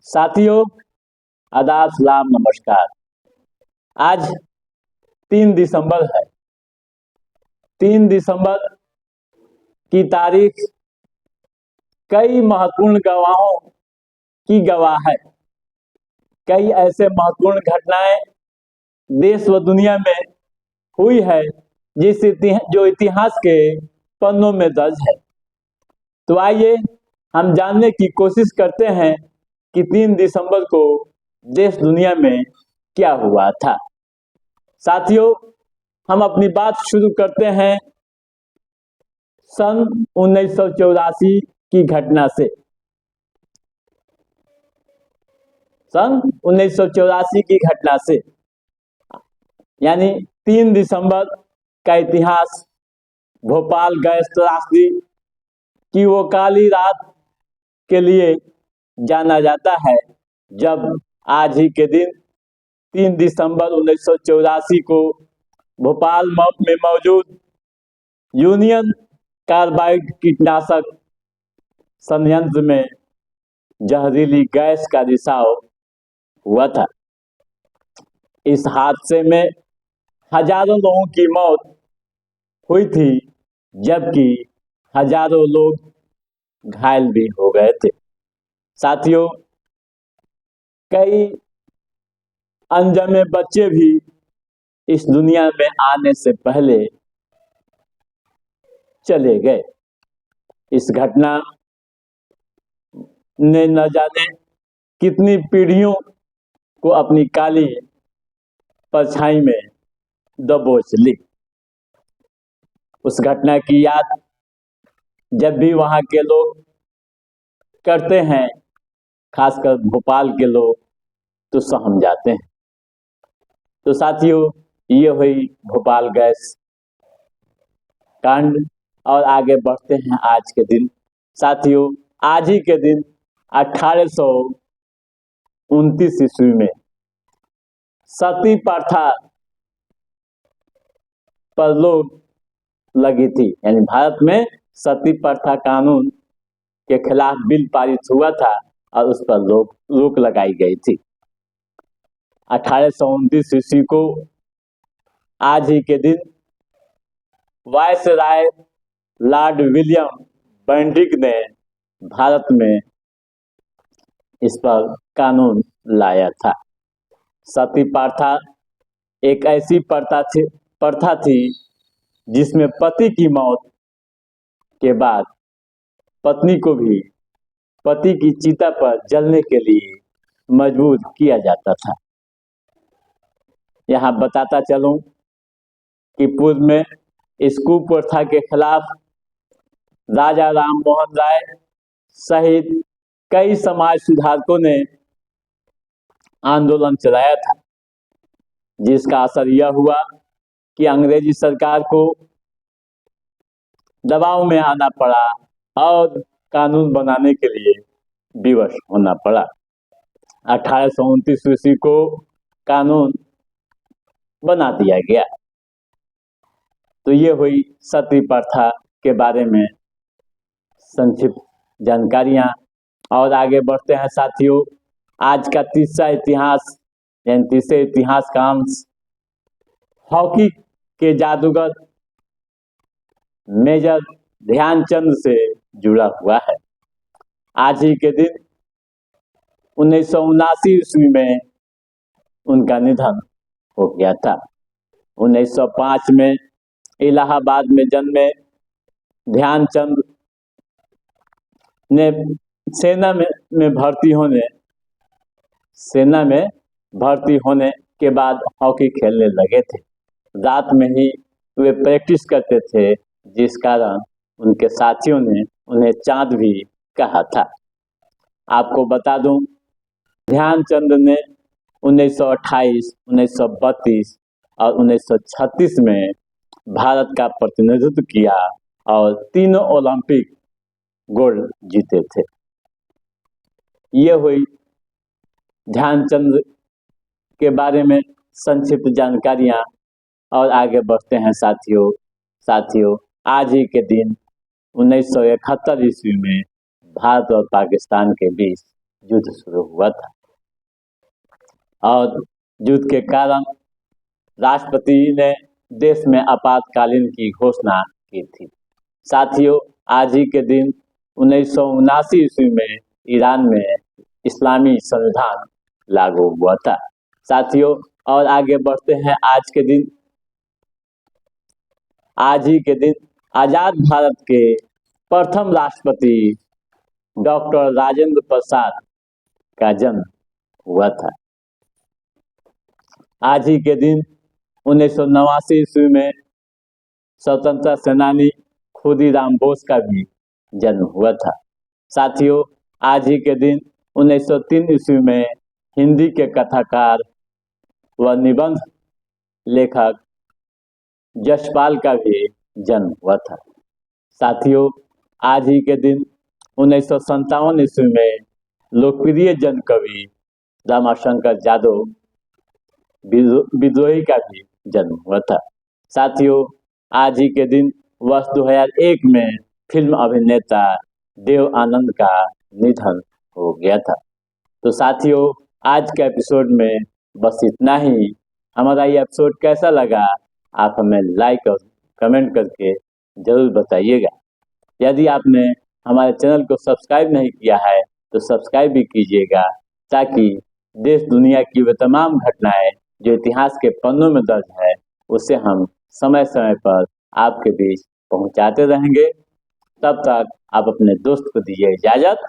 साथियों, आदाब, सलाम, नमस्कार। आज 3 दिसंबर है। 3 दिसंबर की तारीख कई महत्वपूर्ण गवाहों की गवाह है। कई ऐसे महत्वपूर्ण घटनाएं देश व दुनिया में हुई है जो इतिहास के पन्नों में दर्ज है। तो आइए हम जानने की कोशिश करते हैं कि 3 दिसंबर को देश दुनिया में क्या हुआ था। साथियों, हम अपनी बात शुरू करते हैं सन 1984 की घटना से। सन 1984 की घटना से यानी 3 दिसंबर का इतिहास भोपाल गैस त्रासदी की वो काली रात के लिए जाना जाता है, जब आज ही के दिन 3 दिसंबर 1984 को भोपाल में मौजूद यूनियन कार्बाइड कीटनाशक संयंत्र में जहरीली गैस का रिसाव हुआ था। इस हादसे में हजारों लोगों की मौत हुई थी, जबकि हजारों लोग घायल भी हो गए थे। साथियों, कई अनजमे बच्चे भी इस दुनिया में आने से पहले चले गए। इस घटना ने न जाने कितनी पीढ़ियों को अपनी काली परछाई में दबोच ली। उस घटना की याद जब भी वहां के लोग करते हैं, खासकर भोपाल के लोग, तो सहम जाते हैं। तो साथियों, ये हुई भोपाल गैस कांड। और आगे बढ़ते हैं आज के दिन। साथियों, आज ही के दिन 1829 ईस्वी में सती प्रथा पर रोक लगी थी। यानी भारत में सती प्रथा कानून के खिलाफ बिल पारित हुआ था और उस पर रोक लगाई गई थी। 1829 ईस्वी को आज ही के दिन वायसराय लॉर्ड विलियम बेंटिक ने भारत में इस पर कानून लाया था। सती प्रथा एक ऐसी प्रथा थी जिसमें पति की मौत के बाद पत्नी को भी पति की चिता पर जलने के लिए मजबूर किया जाता था। यहाँ बताता चलूं कि पूर्व में इस कुप्रथा के खिलाफ राजा राम मोहन राय सहित कई समाज सुधारकों ने आंदोलन चलाया था, जिसका असर यह हुआ कि अंग्रेजी सरकार को दबाव में आना पड़ा और कानून बनाने के लिए विवश होना पड़ा। 1829 ईस्वी को कानून बना दिया गया। तो ये हुई सती प्रथा के बारे में संक्षिप्त जानकारियां। और आगे बढ़ते हैं साथियों। आज का तीसरे इतिहास का अंश हॉकी के जादूगर मेजर ध्यानचंद से जुड़ा हुआ है। आज ही के दिन 1979 ईस्वी में उनका निधन हो गया था। 1905 में इलाहाबाद में जन्मे ध्यानचंद ने सेना में भर्ती होने के बाद हॉकी खेलने लगे थे। रात में ही वे प्रैक्टिस करते थे, जिस कारण उनके साथियों ने उन्हें चांद भी कहा था। आपको बता दूं, ध्यानचंद ने 1928, 1932 और 1936 में भारत का प्रतिनिधित्व किया और तीनों ओलंपिक गोल्ड जीते थे। ये हुई ध्यानचंद के बारे में संक्षिप्त जानकारियां। और आगे बढ़ते हैं साथियों, आज ही के दिन 1971 ईस्वी में भारत और पाकिस्तान के बीच युद्ध शुरू हुआ था और युद्ध के कारण राष्ट्रपति ने देश में आपातकालीन की घोषणा की थी। साथियों, आज ही के दिन 1979 ईस्वी में ईरान में इस्लामी संविधान लागू हुआ था। साथियों, और आगे बढ़ते हैं। आज ही के दिन आजाद भारत के प्रथम राष्ट्रपति डॉक्टर राजेंद्र प्रसाद का जन्म हुआ था। आज ही के दिन 1989 ईस्वी में स्वतंत्रता सेनानी खुदीराम बोस का भी जन्म हुआ था। साथियों, आज ही के दिन 1903 ईस्वी में हिंदी के कथाकार व निबंध लेखक यशपाल का भी जन्म हुआ था। साथियों, आज ही के दिन 1957 ईस्वी में लोकप्रिय जन कवि रामाशंकर जादव विद्रोही का भी जन्म हुआ था। साथियों, आज ही के दिन वर्ष 2001 में फिल्म अभिनेता देव आनंद का निधन हो गया था। तो साथियों, आज के एपिसोड में बस इतना ही। हमारा ये एपिसोड कैसा लगा आप हमें लाइक और कमेंट करके ज़रूर बताइएगा। यदि आपने हमारे चैनल को सब्सक्राइब नहीं किया है तो सब्सक्राइब भी कीजिएगा, ताकि देश दुनिया की वे तमाम घटनाएं जो इतिहास के पन्नों में दर्ज है उसे हम समय समय पर आपके बीच पहुंचाते रहेंगे। तब तक आप अपने दोस्त को दीजिए इजाज़त।